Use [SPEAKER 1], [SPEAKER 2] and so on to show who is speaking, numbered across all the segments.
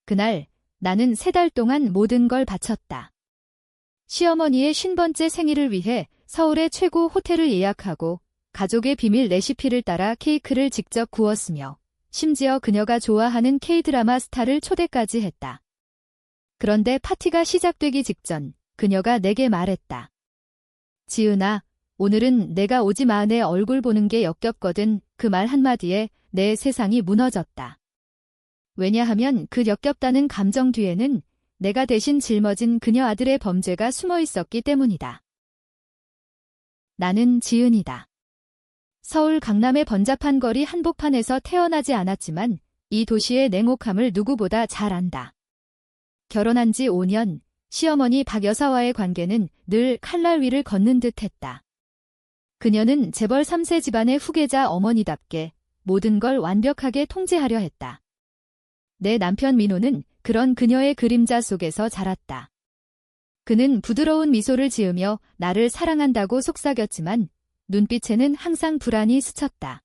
[SPEAKER 1] 그날 나는 3달 동안 모든 걸 바쳤다. 시어머니의 50번째 생일을 위해 서울의 최고 호텔을 예약하고 가족의 비밀 레시피를 따라 케이크를 직접 구웠으며 심지어 그녀가 좋아하는 K-드라마 스타를 초대까지 했다. 그런데 파티가 시작되기 직전 그녀가 내게 말했다. 지은아, 오늘은 내가 오지 마. 내 얼굴 보는 게 역겹거든. 그 말 한마디에 내 세상이 무너졌다. 왜냐하면 그 역겹다는 감정 뒤에는 내가 대신 짊어진 그녀 아들의 범죄가 숨어 있었기 때문이다. 나는 지은이다. 서울 강남의 번잡한 거리 한복판에서 태어나지 않았지만 이 도시의 냉혹함을 누구보다 잘 안다. 결혼한 지 5년, 시어머니 박 여사와의 관계는 늘 칼날 위를 걷는 듯 했다. 그녀는 재벌 3세 집안의 후계자 어머니답게 모든 걸 완벽하게 통제하려 했다. 내 남편 민호는 그런 그녀의 그림자 속에서 자랐다. 그는 부드러운 미소를 지으며 나를 사랑한다고 속삭였지만 눈빛에는 항상 불안이 스쳤다.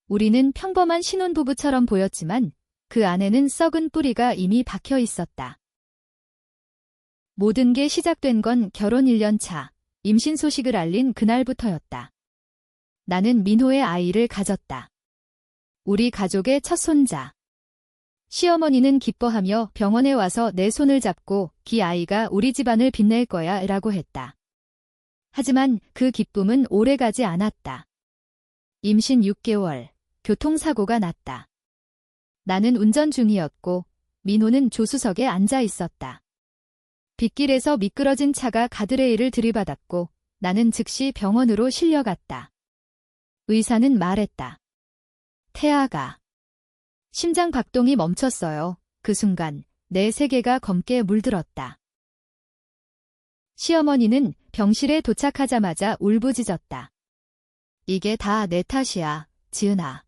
[SPEAKER 1] 우리는 평범한 신혼부부처럼 보였지만 그 안에는 썩은 뿌리가 이미 박혀 있었다. 모든 게 시작된 건 결혼 1년 차, 임신 소식을 알린 그날부터였다. 나는 민호의 아이를 가졌다. 우리 가족의 첫 손자. 시어머니는 기뻐하며 병원에 와서 내 손을 잡고 기 아이가 우리 집안을 빛낼 거야 라고 했다. 하지만 그 기쁨은 오래가지 않았다. 임신 6개월, 교통사고가 났다. 나는 운전 중이었고 민호는 조수석에 앉아 있었다. 빗길에서 미끄러진 차가 가드레일을 들이받았고 나는 즉시 병원으로 실려갔다. 의사는 말했다. 태아가. 심장 박동이 멈췄어요. 그 순간 내 세계가 검게 물들었다. 시어머니는 병실에 도착하자마자 울부짖었다. 이게 다 내 탓이야, 지은아.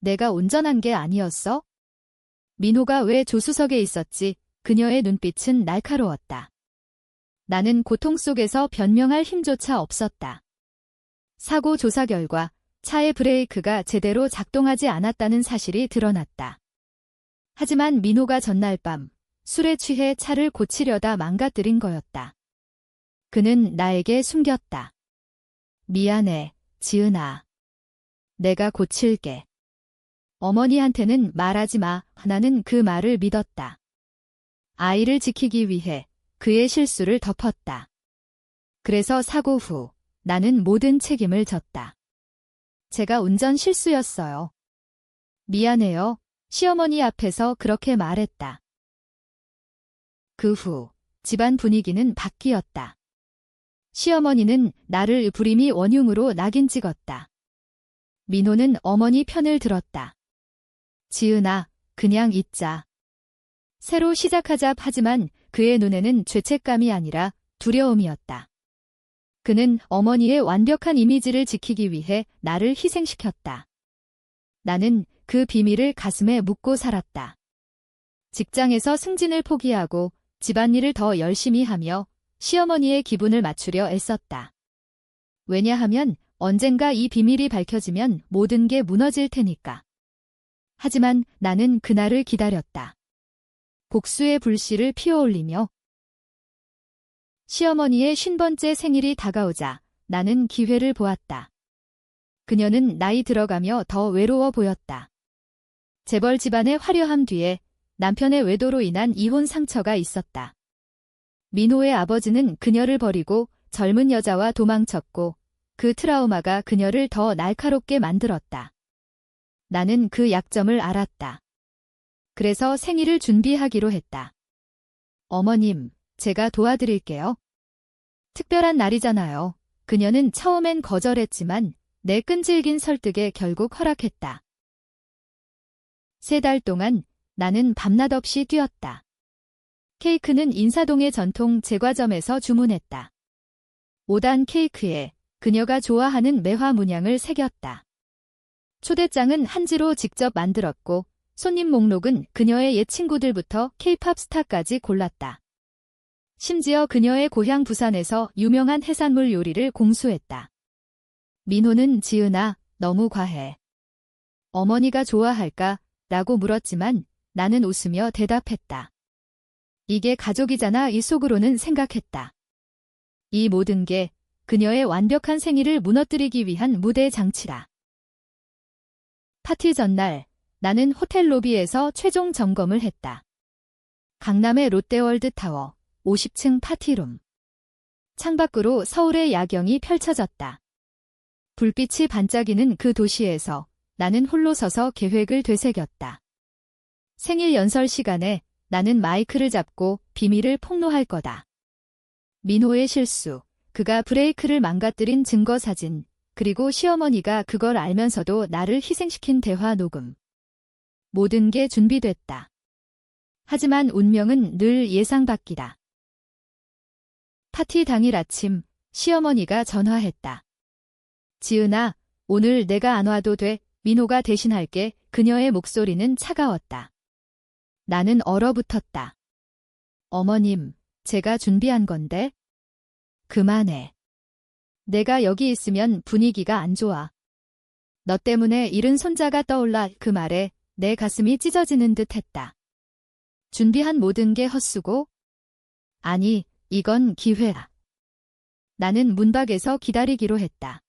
[SPEAKER 1] 내가 운전한 게 아니었어? 민호가 왜 조수석에 있었지? 그녀의 눈빛은 날카로웠다. 나는 고통 속에서 변명할 힘조차 없었다. 사고 조사 결과 차의 브레이크가 제대로 작동하지 않았다는 사실이 드러났다. 하지만 민호가 전날 밤 술에 취해 차를 고치려다 망가뜨린 거였다. 그는 나에게 숨겼다. 미안해, 지은아. 내가 고칠게. 어머니한테는 말하지 마. 나는 그 말을 믿었다. 아이를 지키기 위해 그의 실수를 덮었다. 그래서 사고 후 나는 모든 책임을 졌다. 제가 운전 실수였어요. 미안해요. 시어머니 앞에서 그렇게 말했다. 그 후 집안 분위기는 바뀌었다. 시어머니는 나를 불임이 원흉으로 낙인 찍었다. 민호는 어머니 편을 들었다. 지은아, 그냥 잊자. 새로 시작하자. 하지만 그의 눈에는 죄책감이 아니라 두려움이었다. 그는 어머니의 완벽한 이미지를 지키기 위해 나를 희생시켰다. 나는 그 비밀을 가슴에 묻고 살았다. 직장에서 승진을 포기하고 집안일을 더 열심히 하며 시어머니의 기분을 맞추려 애썼다. 왜냐하면 언젠가 이 비밀이 밝혀지면 모든 게 무너질 테니까. 하지만 나는 그날을 기다렸다. 복수의 불씨를 피워올리며. 시어머니의 50번째 생일이 다가오자 나는 기회를 보았다. 그녀는 나이 들어가며 더 외로워 보였다. 재벌 집안의 화려함 뒤에 남편의 외도로 인한 이혼 상처가 있었다. 민호의 아버지는 그녀를 버리고 젊은 여자와 도망쳤고 그 트라우마가 그녀를 더 날카롭게 만들었다. 나는 그 약점을 알았다. 그래서 생일을 준비하기로 했다. 어머님, 제가 도와드릴게요. 특별한 날이잖아요. 그녀는 처음엔 거절했지만 내 끈질긴 설득에 결국 허락했다. 3달 동안 나는 밤낮 없이 뛰었다. 케이크는 인사동의 전통 제과점에서 주문했다. 5단 케이크에 그녀가 좋아하는 매화 문양을 새겼다. 초대장은 한지로 직접 만들었고 손님 목록은 그녀의 옛 친구들부터 K-팝 스타까지 골랐다. 심지어 그녀의 고향 부산에서 유명한 해산물 요리를 공수했다. 민호는 지은아, 너무 과해. 어머니가 좋아할까? 라고 물었지만 나는 웃으며 대답했다. 이게 가족이잖아. 이 속으로는 생각했다. 이 모든 게 그녀의 완벽한 생일을 무너뜨리기 위한 무대 장치라. 파티 전날 나는 호텔 로비에서 최종 점검을 했다. 강남의 롯데월드타워 50층 파티룸. 창밖으로 서울의 야경이 펼쳐졌다. 불빛이 반짝이는 그 도시에서 나는 홀로 서서 계획을 되새겼다. 생일 연설 시간에 나는 마이크를 잡고 비밀을 폭로할 거다. 민호의 실수, 그가 브레이크를 망가뜨린 증거 사진, 그리고 시어머니가 그걸 알면서도 나를 희생시킨 대화 녹음. 모든 게 준비됐다. 하지만 운명은 늘 예상 밖이다. 파티 당일 아침, 시어머니가 전화했다. 지은아, 오늘 내가 안 와도 돼. 민호가 대신할게. 그녀의 목소리는 차가웠다. 나는 얼어붙었다. 어머님, 제가 준비한 건데? 그만해. 내가 여기 있으면 분위기가 안 좋아. 너 때문에 잃은 손자가 떠올라. 그 말에 내 가슴이 찢어지는 듯 했다. 준비한 모든 게 헛수고? 아니, 이건 기회야. 나는 문 밖에서 기다리기로 했다.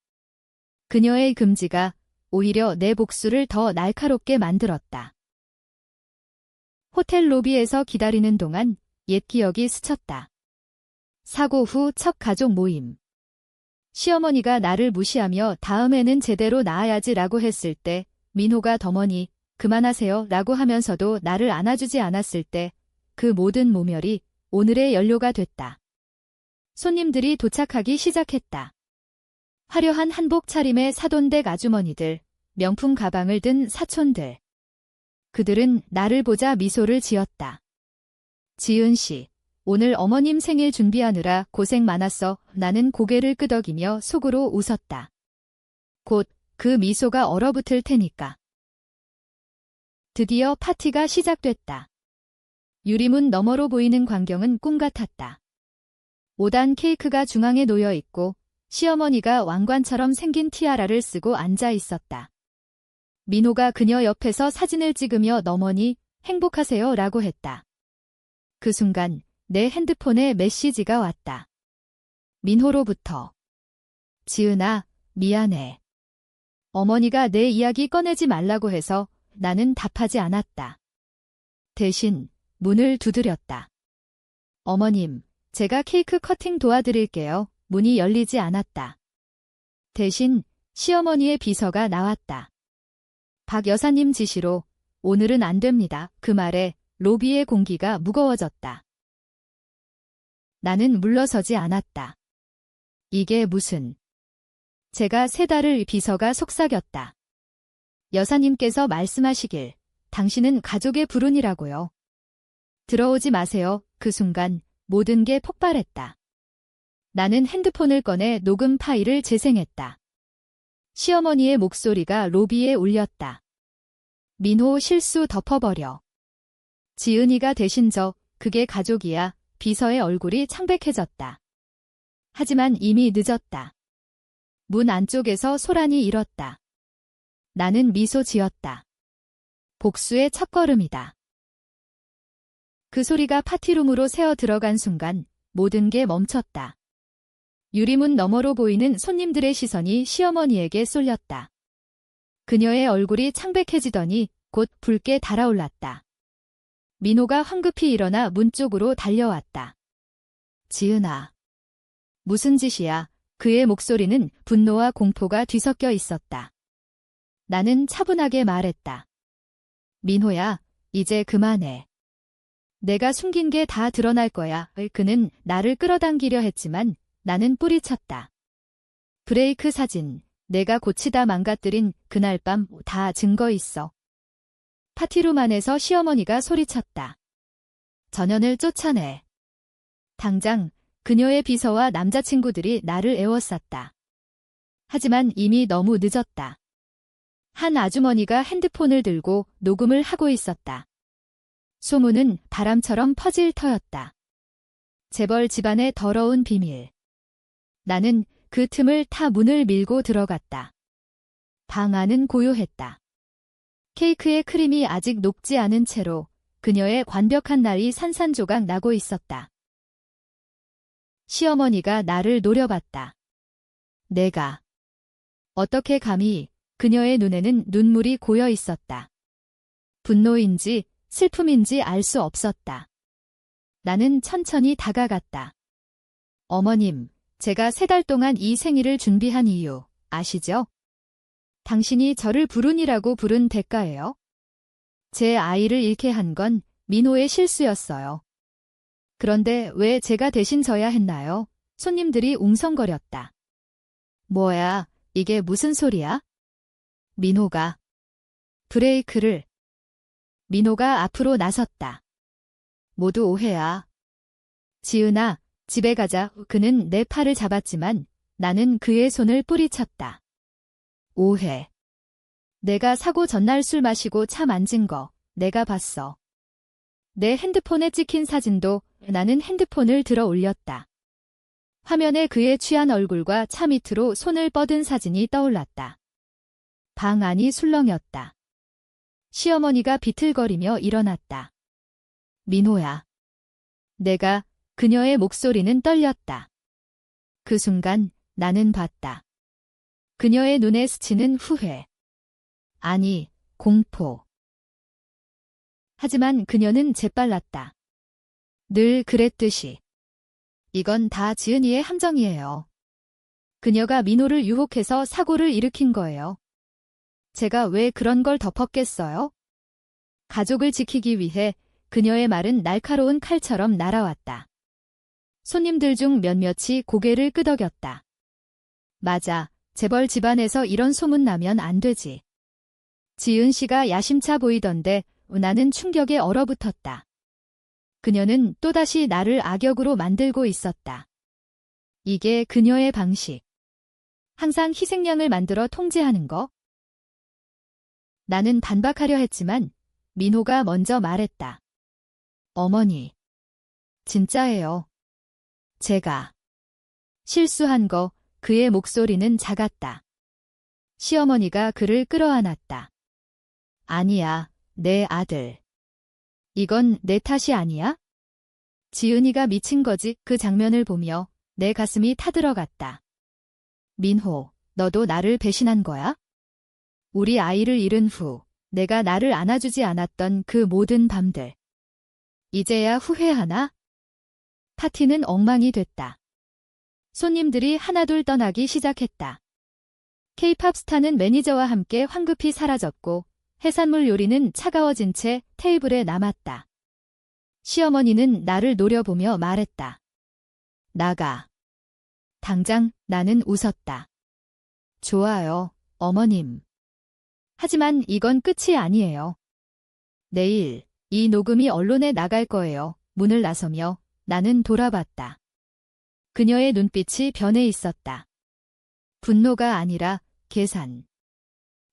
[SPEAKER 1] 그녀의 금지가 오히려 내 복수를 더 날카롭게 만들었다. 호텔 로비에서 기다리는 동안 옛 기억이 스쳤다. 사고 후 첫 가족 모임. 시어머니가 나를 무시하며 다음에는 제대로 낳아야지라고 했을 때, 민호가 덤머니 그만하세요 라고 하면서도 나를 안아주지 않았을 때, 그 모든 모멸이 오늘의 연료가 됐다. 손님들이 도착하기 시작했다. 화려한 한복 차림의 사돈댁 아주머니들, 명품 가방을 든 사촌들. 그들은 나를 보자 미소를 지었다. 지은 씨, 오늘 어머님 생일 준비하느라 고생 많았어. 나는 고개를 끄덕이며 속으로 웃었다. 곧 그 미소가 얼어붙을 테니까. 드디어 파티가 시작됐다. 유리문 너머로 보이는 광경은 꿈 같았다. 5단 케이크가 중앙에 놓여 있고 시어머니가 왕관처럼 생긴 티아라를 쓰고 앉아 있었다. 민호가 그녀 옆에서 사진을 찍으며 어머니 행복하세요 라고 했다. 그 순간 내 핸드폰에 메시지가 왔다. 민호로부터. 지은아, 미안해. 어머니가 내 이야기 꺼내지 말라고 해서 나는 답하지 않았다. 대신 문을 두드렸다. 어머님, 제가 케이크 커팅 도와드릴게요. 문이 열리지 않았다. 대신 시어머니의 비서가 나왔다. 박 여사님 지시로 오늘은 안 됩니다. 그 말에 로비의 공기가 무거워졌다. 나는 물러서지 않았다. 이게 무슨... 제가 3달을 비서가 속삭였다. 여사님께서 말씀하시길 당신은 가족의 불운이라고요. 들어오지 마세요. 그 순간 모든 게 폭발했다. 나는 핸드폰을 꺼내 녹음 파일을 재생했다. 시어머니의 목소리가 로비에 울렸다. 민호 실수 덮어버려. 지은이가 대신 그게 가족이야. 비서의 얼굴이 창백해졌다. 하지만 이미 늦었다. 문 안쪽에서 소란이 일었다. 나는 미소 지었다. 복수의 첫걸음이다. 그 소리가 파티룸으로 새어 들어간 순간 모든 게 멈췄다. 유리문 너머로 보이는 손님들의 시선이 시어머니에게 쏠렸다. 그녀의 얼굴이 창백해지더니 곧 붉게 달아올랐다. 민호가 황급히 일어나 문 쪽으로 달려왔다. 지은아. 무슨 짓이야? 그의 목소리는 분노와 공포가 뒤섞여 있었다. 나는 차분하게 말했다. 민호야, 이제 그만해. 내가 숨긴 게 다 드러날 거야. 그는 나를 끌어당기려 했지만 나는 뿌리쳤다. 브레이크 사진, 내가 고치다 망가뜨린 그날 밤 다 증거 있어. 파티룸 안에서 시어머니가 소리쳤다. 전현을 쫓아내. 당장 그녀의 비서와 남자친구들이 나를 에워쌌다. 하지만 이미 너무 늦었다. 한 아주머니가 핸드폰을 들고 녹음을 하고 있었다. 소문은 바람처럼 퍼질 터였다. 재벌 집안의 더러운 비밀. 나는 그 틈을 타 문을 밀고 들어갔다. 방 안은 고요했다. 케이크의 크림이 아직 녹지 않은 채로 그녀의 완벽한 날이 산산조각 나고 있었다. 시어머니가 나를 노려봤다. 내가 어떻게 감히. 그녀의 눈에는 눈물이 고여 있었다. 분노인지 슬픔인지 알 수 없었다. 나는 천천히 다가갔다. 어머님, 제가 3달 동안 이 생일을 준비한 이유 아시죠? 당신이 저를 불운이라고 부른 대가예요. 제 아이를 잃게 한 건 민호의 실수였어요. 그런데 왜 제가 대신 져야 했나요? 손님들이 웅성거렸다. 뭐야, 이게 무슨 소리야? 민호가 브레이크를. 민호가 앞으로 나섰다. 모두 오해야. 지은아, 집에 가자. 그는 내 팔을 잡았지만 나는 그의 손을 뿌리쳤다. 오해. 내가 사고 전날 술 마시고 차 만진 거 내가 봤어. 내 핸드폰에 찍힌 사진도. 나는 핸드폰을 들어 올렸다. 화면에 그의 취한 얼굴과 차 밑으로 손을 뻗은 사진이 떠올랐다. 방 안이 술렁였다. 시어머니가 비틀거리며 일어났다. 민호야. 내가. 그녀의 목소리는 떨렸다. 그 순간 나는 봤다. 그녀의 눈에 스치는 후회. 아니, 공포. 하지만 그녀는 재빨랐다. 늘 그랬듯이. 이건 다 지은이의 함정이에요. 그녀가 민호를 유혹해서 사고를 일으킨 거예요. 제가 왜 그런 걸 덮었겠어요? 가족을 지키기 위해. 그녀의 말은 날카로운 칼처럼 날아왔다. 손님들 중 몇몇이 고개를 끄덕였다. 맞아, 재벌 집안에서 이런 소문 나면 안 되지. 지은 씨가 야심차 보이던데. 나는 충격에 얼어붙었다. 그녀는 또다시 나를 악역으로 만들고 있었다. 이게 그녀의 방식. 항상 희생양을 만들어 통제하는 거. 나는 반박하려 했지만 민호가 먼저 말했다. 어머니. 진짜예요. 제가 실수한 거. 그의 목소리는 작았다. 시어머니가 그를 끌어안았다. 아니야, 내 아들. 이건 내 탓이 아니야? 지은이가 미친 거지. 그 장면을 보며 내 가슴이 타들어갔다. 민호, 너도 나를 배신한 거야? 우리 아이를 잃은 후 내가 나를 안아주지 않았던 그 모든 밤들. 이제야 후회하나? 파티는 엉망이 됐다. 손님들이 하나둘 떠나기 시작했다. K-팝 스타는 매니저와 함께 황급히 사라졌고 해산물 요리는 차가워진 채 테이블에 남았다. 시어머니는 나를 노려보며 말했다. 나가. 당장. 나는 웃었다. 좋아요, 어머님. 하지만 이건 끝이 아니에요. 내일 이 녹음이 언론에 나갈 거예요. 문을 나서며 나는 돌아봤다. 그녀의 눈빛이 변해 있었다. 분노가 아니라 계산.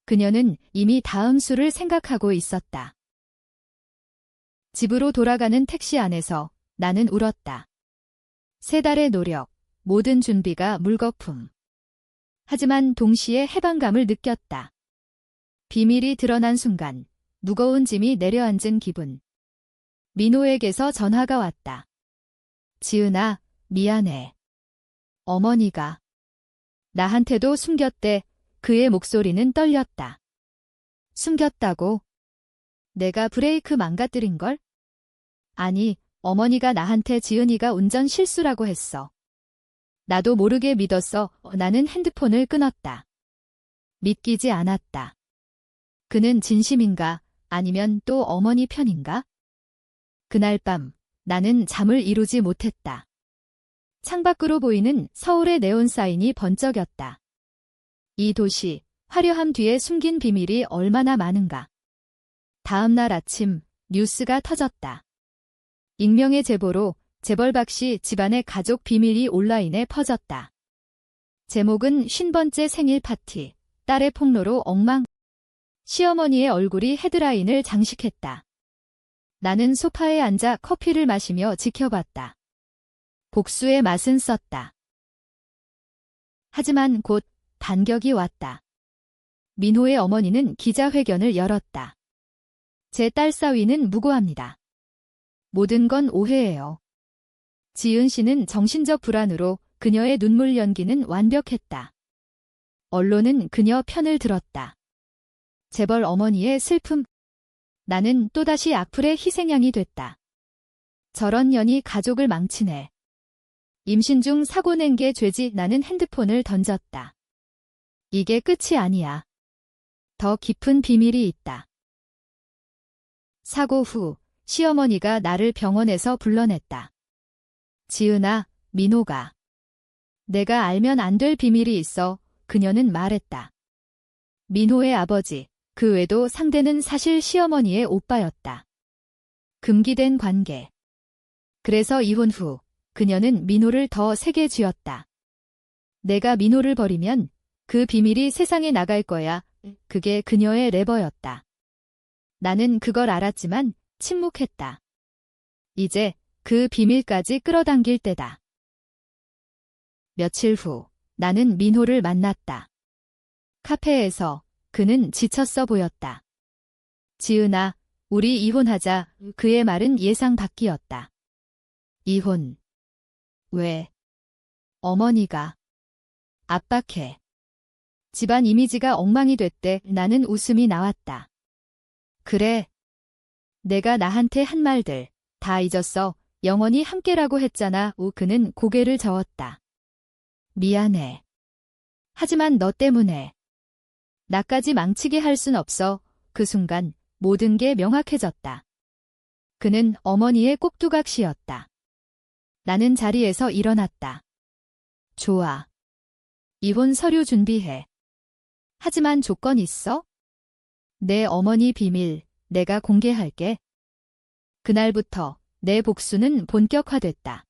[SPEAKER 1] 그녀는 이미 다음 수를 생각하고 있었다. 집으로 돌아가는 택시 안에서 나는 울었다. 3달의 노력, 모든 준비가 물거품. 하지만 동시에 해방감을 느꼈다. 비밀이 드러난 순간 무거운 짐이 내려앉은 기분. 민호에게서 전화가 왔다. 지은아, 미안해. 어머니가 나한테도 숨겼대. 그의 목소리는 떨렸다. 숨겼다고? 내가 브레이크 망가뜨린걸? 아니, 어머니가 나한테 지은이가 운전 실수라고 했어. 나도 모르게 믿었어. 나는 핸드폰을 끊었다. 믿기지 않았다. 그는 진심인가? 아니면 또 어머니 편인가? 그날 밤 나는 잠을 이루지 못했다. 창밖으로 보이는 서울의 네온 사인이 번쩍였다. 이 도시, 화려함 뒤에 숨긴 비밀이 얼마나 많은가. 다음 날 아침 뉴스가 터졌다. 익명의 제보로 재벌 박씨 집안의 가족 비밀이 온라인에 퍼졌다. 제목은 50번째 생일 파티, 딸의 폭로로 엉망. 시어머니의 얼굴이 헤드라인을 장식했다. 나는 소파에 앉아 커피를 마시며 지켜봤다. 복수의 맛은 썼다. 하지만 곧 반격이 왔다. 민호의 어머니는 기자회견을 열었다. 제 딸 사위는 무고합니다. 모든 건 오해예요. 지은 씨는 정신적 불안으로 그녀의 눈물 연기는 완벽했다. 언론은 그녀 편을 들었다. 재벌 어머니의 슬픔. 나는 또다시 악플의 희생양이 됐다. 저런 년이 가족을 망치네. 임신 중 사고 낸 게 죄지. 나는 핸드폰을 던졌다. 이게 끝이 아니야. 더 깊은 비밀이 있다. 사고 후 시어머니가 나를 병원에서 불러냈다. 지은아, 민호가. 내가 알면 안 될 비밀이 있어. 그녀는 말했다. 민호의 아버지, 그 외도 상대는 사실 시어머니의 오빠였다. 금기된 관계. 그래서 이혼 후 그녀는 민호를 더 세게 쥐었다. 내가 민호를 버리면 그 비밀이 세상에 나갈 거야. 그게 그녀의 레버였다. 나는 그걸 알았지만 침묵했다. 이제 그 비밀까지 끌어당길 때다. 며칠 후 나는 민호를 만났다. 카페에서 그는 지쳤어 보였다. 지은아, 우리 이혼하자. 그의 말은 예상 밖이었다. 이혼. 왜? 어머니가. 압박해. 집안 이미지가 엉망이 됐대. 나는 웃음이 나왔다. 그래. 내가 나한테 한 말들 다 잊었어. 영원히 함께라고 했잖아. 그는 고개를 저었다. 미안해. 하지만 너 때문에. 나까지 망치게 할 순 없어. 그 순간 모든 게 명확해졌다. 그는 어머니의 꼭두각시였다. 나는 자리에서 일어났다. 좋아. 이혼 서류 준비해. 하지만 조건 있어? 내 어머니 비밀 내가 공개할게. 그날부터 내 복수는 본격화됐다.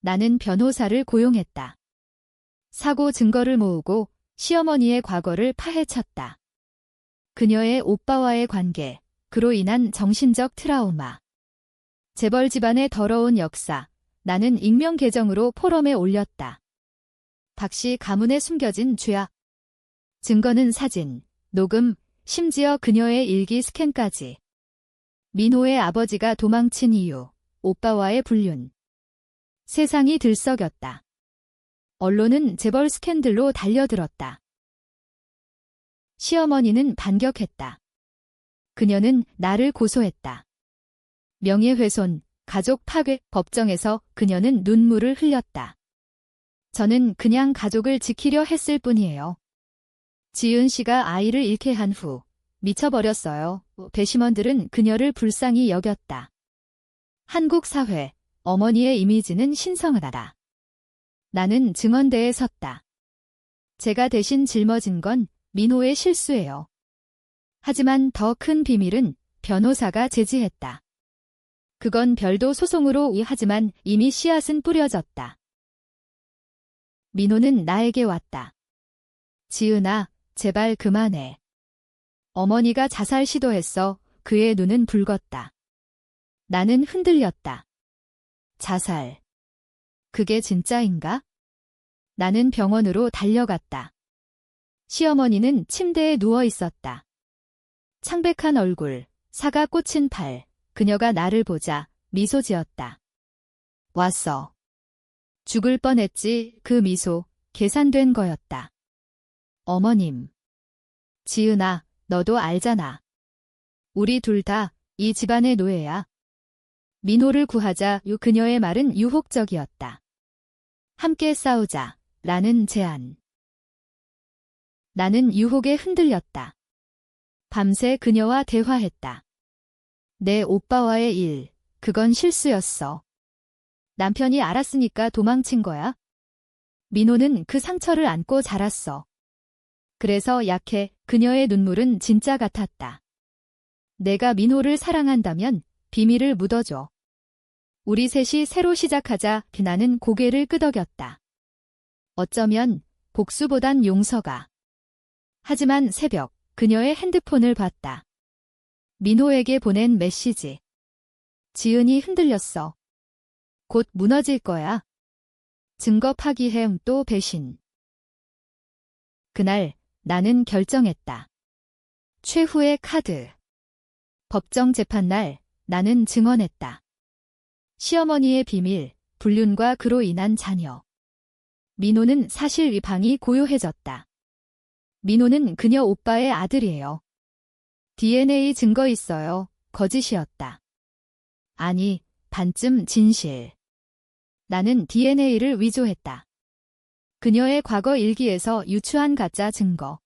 [SPEAKER 1] 나는 변호사를 고용했다. 사고 증거를 모으고 시어머니의 과거를 파헤쳤다. 그녀의 오빠와의 관계, 그로 인한 정신적 트라우마. 재벌 집안의 더러운 역사, 나는 익명 계정으로 포럼에 올렸다. 박씨 가문에 숨겨진 죄악. 증거는 사진, 녹음, 심지어 그녀의 일기 스캔까지. 민호의 아버지가 도망친 이유, 오빠와의 불륜. 세상이 들썩였다. 언론은 재벌 스캔들로 달려들었다. 시어머니는 반격했다. 그녀는 나를 고소했다. 명예훼손, 가족 파괴, 법정에서 그녀는 눈물을 흘렸다. 저는 그냥 가족을 지키려 했을 뿐이에요. 지은 씨가 아이를 잃게 한 후 미쳐버렸어요. 배심원들은 그녀를 불쌍히 여겼다. 한국 사회, 어머니의 이미지는 신성하다. 나는 증언대에 섰다. 제가 대신 짊어진 건 민호의 실수예요. 하지만 더 큰 비밀은 변호사가 제지했다. 그건 별도 소송으로 하지만 이미 씨앗은 뿌려졌다. 민호는 나에게 왔다. 지은아, 제발 그만해. 어머니가 자살 시도했어. 그의 눈은 붉었다. 나는 흔들렸다. 자살. 그게 진짜인가? 나는 병원으로 달려갔다. 시어머니는 침대에 누워 있었다. 창백한 얼굴, 사가 꽂힌 팔, 그녀가 나를 보자 미소 지었다. 왔어. 죽을 뻔했지. 그 미소, 계산된 거였다. 어머님. 지은아, 너도 알잖아. 우리 둘 다 이 집안의 노예야. 민호를 구하자. 그녀의 말은 유혹적이었다. 함께 싸우자. 라는 제안. 나는 유혹에 흔들렸다. 밤새 그녀와 대화했다. 내 오빠와의 일, 그건 실수였어. 남편이 알았으니까 도망친 거야. 민호는 그 상처를 안고 자랐어. 그래서 약해. 그녀의 눈물은 진짜 같았다. 내가 민호를 사랑한다면 비밀을 묻어줘. 우리 셋이 새로 시작하자. 나는 고개를 끄덕였다. 어쩌면 복수보단 용서가. 하지만 새벽 그녀의 핸드폰을 봤다. 민호에게 보낸 메시지. 지은이 흔들렸어. 곧 무너질 거야. 증거 파기해. 또 배신. 그날 나는 결정했다. 최후의 카드. 법정 재판날 나는 증언했다. 시어머니의 비밀, 불륜과 그로 인한 자녀. 민호는 사실 위방이 고요해졌다. 민호는 그녀 오빠의 아들이에요. DNA 증거 있어요. 거짓이었다. 아니, 반쯤 진실. 나는 DNA를 위조했다. 그녀의 과거 일기에서 유추한 가짜 증거.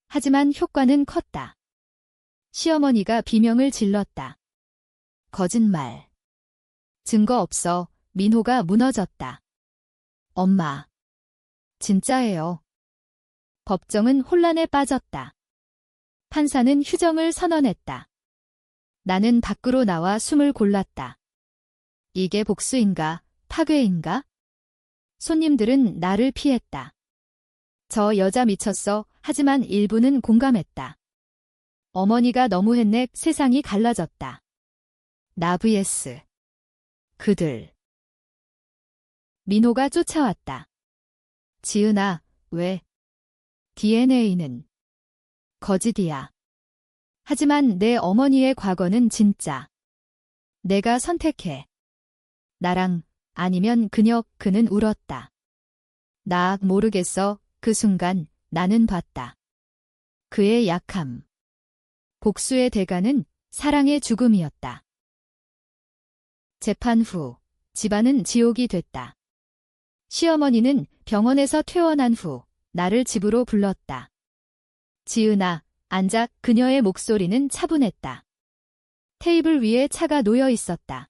[SPEAKER 1] 하지만 효과는 컸다. 시어머니가 비명을 질렀다. 거짓말. 증거 없어. 민호가 무너졌다. 엄마. 진짜예요. 법정은 혼란에 빠졌다. 판사는 휴정을 선언했다. 나는 밖으로 나와 숨을 골랐다. 이게 복수인가, 파괴인가? 손님들은 나를 피했다. 저 여자 미쳤어. 하지만 일부는 공감했다. 어머니가 너무했네. 세상이 갈라졌다. 나 vs. 그들. 민호가 쫓아왔다. 지은아, 왜? DNA는 거짓이야. 하지만 내 어머니의 과거는 진짜. 내가 선택해. 나랑 아니면 그는 울었다. 나 모르겠어. 그 순간 나는 봤다. 그의 약함. 복수의 대가는 사랑의 죽음이었다. 재판 후 집안은 지옥이 됐다. 시어머니는 병원에서 퇴원한 후 나를 집으로 불렀다. 지은아, 앉아. 그녀의 목소리는 차분했다. 테이블 위에 차가 놓여 있었다.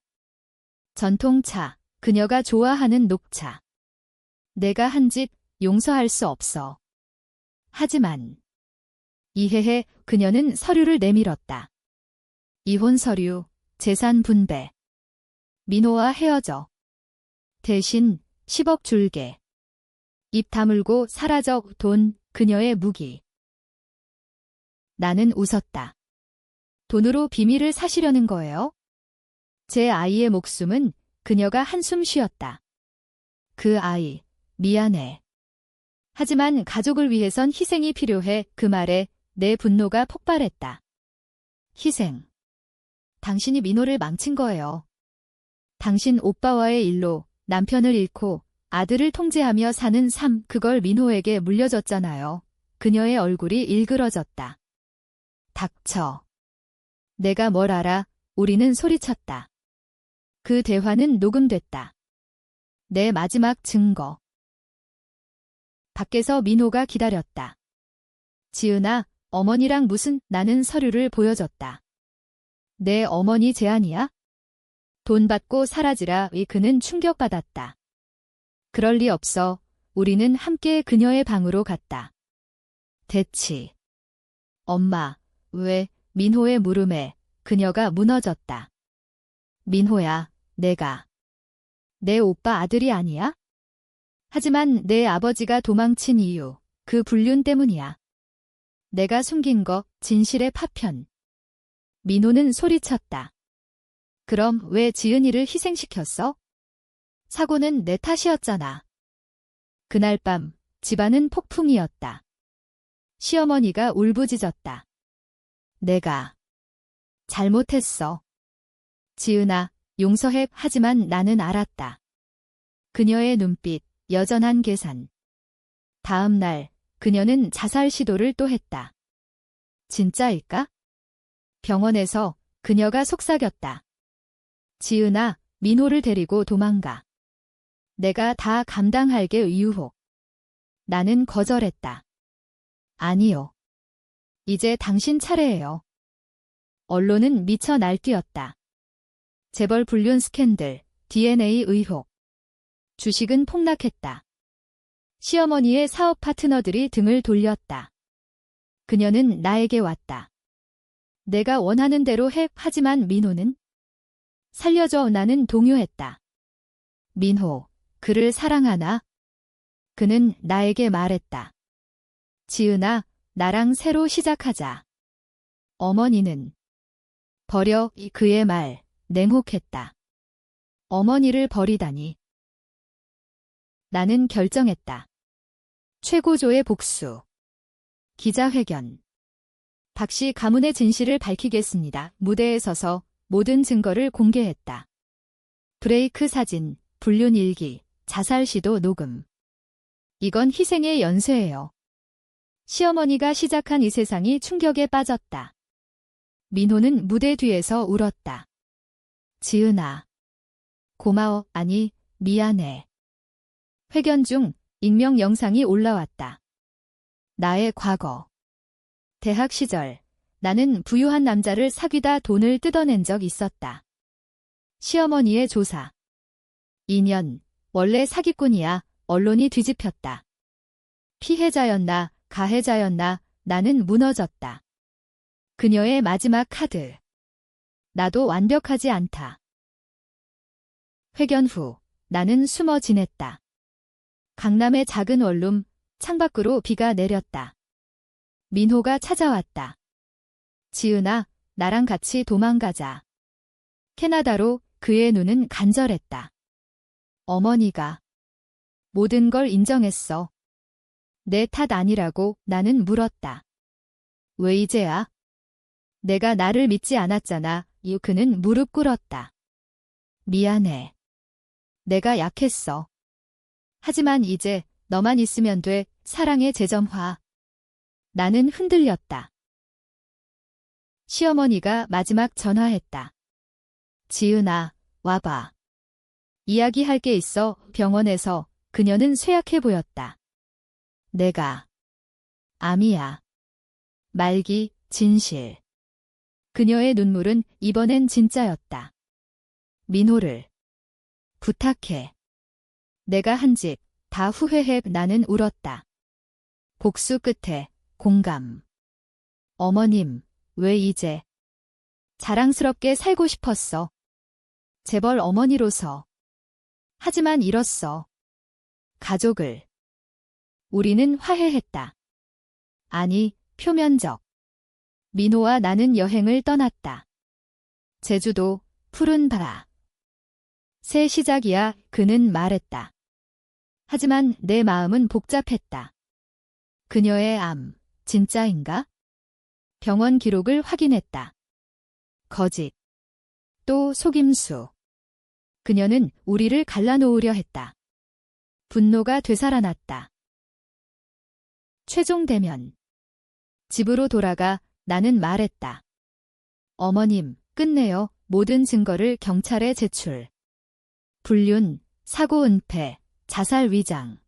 [SPEAKER 1] 전통차, 그녀가 좋아하는 녹차. 내가 한 짓 용서할 수 없어. 하지만 이해해. 그녀는 서류를 내밀었다. 이혼 서류, 재산 분배. 민호와 헤어져. 대신 10억 줄게. 입 다물고 사라져. 돈, 그녀의 무기. 나는 웃었다. 돈으로 비밀을 사시려는 거예요? 제 아이의 목숨은 그녀가 한숨 쉬었다. 그 아이, 미안해. 하지만 가족을 위해선 희생이 필요해. 그 말에 내 분노가 폭발했다. 희생. 당신이 민호를 망친 거예요. 당신 오빠와의 일로 남편을 잃고 아들을 통제하며 사는 삶, 그걸 민호에게 물려줬잖아요. 그녀의 얼굴이 일그러졌다. 닥쳐. 내가 뭘 알아? 우리는 소리쳤다. 그 대화는 녹음됐다. 내 마지막 증거. 밖에서 민호가 기다렸다. 지은아, 어머니랑 무슨? 나는 서류를 보여줬다. 내 어머니 제안이야? 돈 받고 사라지라. 그는 충격받았다. 그럴 리 없어. 우리는 함께 그녀의 방으로 갔다. 대치. 엄마, 왜? 민호의 물음에 그녀가 무너졌다. 민호야, 내가. 내 오빠 아들이 아니야? 하지만 내 아버지가 도망친 이유, 그 불륜 때문이야. 내가 숨긴 거, 진실의 파편. 민호는 소리쳤다. 그럼 왜 지은이를 희생시켰어? 사고는 내 탓이었잖아. 그날 밤 집안은 폭풍이었다. 시어머니가 울부짖었다. 내가 잘못했어. 지은아, 용서해. 하지만 나는 알았다. 그녀의 눈빛, 여전한 계산. 다음 날 그녀는 자살 시도를 또 했다. 진짜일까? 병원에서 그녀가 속삭였다. 지은아, 민호를 데리고 도망가. 내가 다 감당할게. 유혹. 나는 거절했다. 아니요. 이제 당신 차례예요. 언론은 미쳐 날뛰었다. 재벌 불륜 스캔들, DNA 의혹. 주식은 폭락했다. 시어머니의 사업 파트너들이 등을 돌렸다. 그녀는 나에게 왔다. 내가 원하는 대로 해. 하지만 민호는? 살려줘. 나는 동요했다. 민호, 그를 사랑하나? 그는 나에게 말했다. 지은아, 나랑 새로 시작하자. 어머니는 버려. 그의 말, 냉혹했다. 어머니를 버리다니. 나는 결정했다. 최고조의 복수. 기자회견. 박씨 가문의 진실을 밝히겠습니다. 무대에 서서 모든 증거를 공개했다. 브레이크 사진, 불륜 일기, 자살 시도 녹음. 이건 희생의 연쇄예요. 시어머니가 시작한 이 세상이 충격에 빠졌다. 민호는 무대 뒤에서 울었다. 지은아. 고마워, 아니, 미안해. 회견 중 익명 영상이 올라왔다. 나의 과거. 대학 시절, 나는 부유한 남자를 사귀다 돈을 뜯어낸 적 있었다. 시어머니의 조사. 2년, 원래 사기꾼이야. 언론이 뒤집혔다. 피해자였나, 가해자였나, 나는 무너졌다. 그녀의 마지막 카드. 나도 완벽하지 않다. 회견 후, 나는 숨어 지냈다. 강남의 작은 원룸, 창밖으로 비가 내렸다. 민호가 찾아왔다. 지은아, 나랑 같이 도망가자. 캐나다로. 그의 눈은 간절했다. 어머니가 모든 걸 인정했어. 내 탓 아니라고 나는 물었다. 왜 이제야? 내가 나를 믿지 않았잖아. 그는 무릎 꿇었다. 미안해. 내가 약했어. 하지만 이제 너만 있으면 돼. 사랑의 재점화. 나는 흔들렸다. 시어머니가 마지막 전화했다. 지은아, 와봐. 이야기할 게 있어. 병원에서. 그녀는 쇠약해 보였다. 내가 암이야. 말기, 진실. 그녀의 눈물은 이번엔 진짜였다. 민호를 부탁해. 내가 한 짓 다 후회해. 나는 울었다. 복수 끝에 공감. 어머님, 왜 이제? 자랑스럽게 살고 싶었어. 재벌 어머니로서. 하지만 잃었어. 가족을. 우리는 화해했다. 아니, 표면적. 민호와 나는 여행을 떠났다. 제주도, 푸른 바다. 새 시작이야. 그는 말했다. 하지만 내 마음은 복잡했다. 그녀의 암, 진짜인가? 병원 기록을 확인했다. 거짓. 또 속임수. 그녀는 우리를 갈라놓으려 했다. 분노가 되살아났다. 최종 대면. 집으로 돌아가 나는 말했다. 어머님, 끝내요. 모든 증거를 경찰에 제출. 불륜, 사고 은폐, 자살 위장.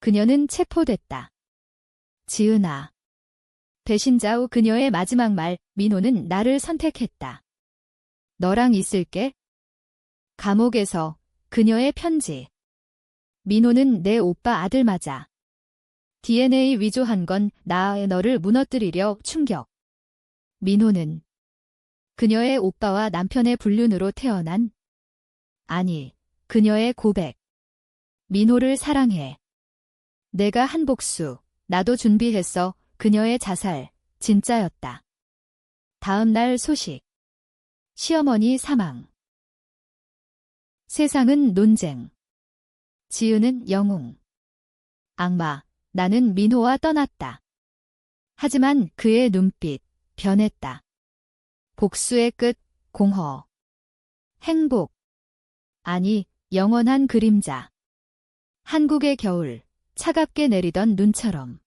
[SPEAKER 1] 그녀는 체포됐다. 지은아. 배신자 후 그녀의 마지막 말. 민호는 나를 선택했다. 너랑 있을게. 감옥에서. 그녀의 편지. 민호는 내 오빠 아들 맞아. DNA 위조한 건 나의 너를 무너뜨리려. 충격. 민호는 그녀의 오빠와 남편의 불륜으로 태어난. 아니, 그녀의 고백. 민호를 사랑해. 내가 한 복수. 나도 준비했어. 그녀의 자살. 진짜였다. 다음 날 소식. 시어머니 사망. 세상은 논쟁. 지은은 영웅. 악마. 나는 민호와 떠났다. 하지만 그의 눈빛. 변했다. 복수의 끝. 공허. 행복. 아니, 영원한 그림자. 한국의 겨울. 차갑게 내리던 눈처럼.